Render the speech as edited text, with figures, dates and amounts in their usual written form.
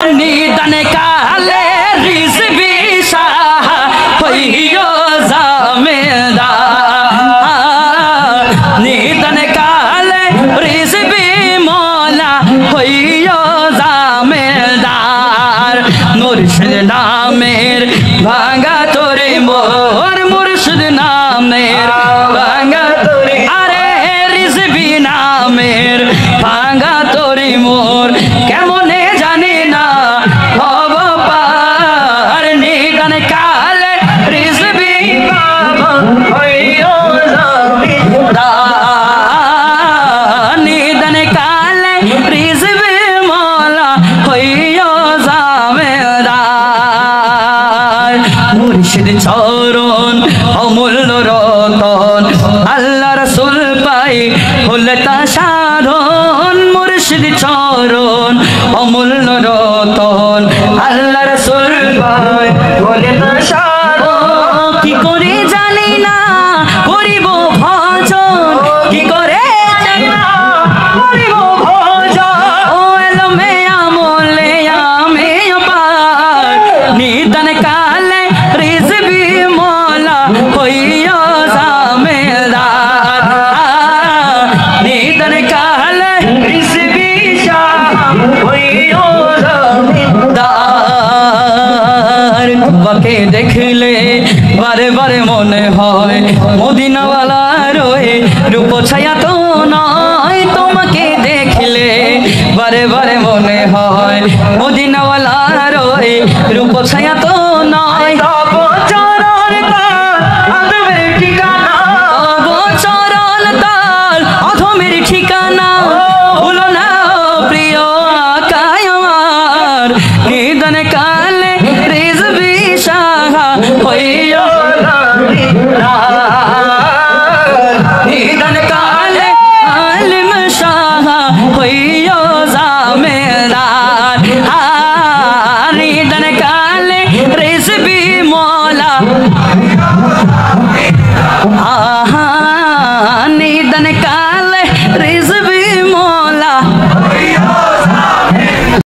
निधन काले रिज़वी शाह होइयो ज़मींदार। निधन काले रिज़वी मौला होइयो ज़मींदार। मुर्शिद नामेर भांगा तोरे मोर, मुर्शिद नामेर भांगा तोरे, अरे रिज़वी नामेर भांगा तोरे मोर। केमने जानी ना हब पार, निधन काले रिज़वी बाबा होइयो ज़मींदार। निधन काले रिज़वी मौला होइयो ज़मींदार। मुर्शिद चरण अमूल्य रतन, আল্লাহ রাসূল পাই হলে তা সাধন। মুর্শিদ চরণ অমূল্য রতন, আল্লাহ রাসূল পাই হলে তা সাধন। কি করে জানি না করিব ভজন, কি করে জানি না করিব ভজন। ও এলমে আমলে আমি পার, নিধন কালে রিজবি মৌলা হইয়া ज़मींदार। निधन काले रिज़वी शाह होइयो ज़मींदार। बाके देखले बारे बारे मने হয় মদিনাওয়ালা রয়ে রূপ ছায়া তো নয়। তোমাকে দেখলে বারে বারে মনে হয় মদিনাওয়ালা রয়ে রূপ ছায়া তো নয়। ঠিকানা হলো না প্রিয় আকায় আমার। নিধন কালে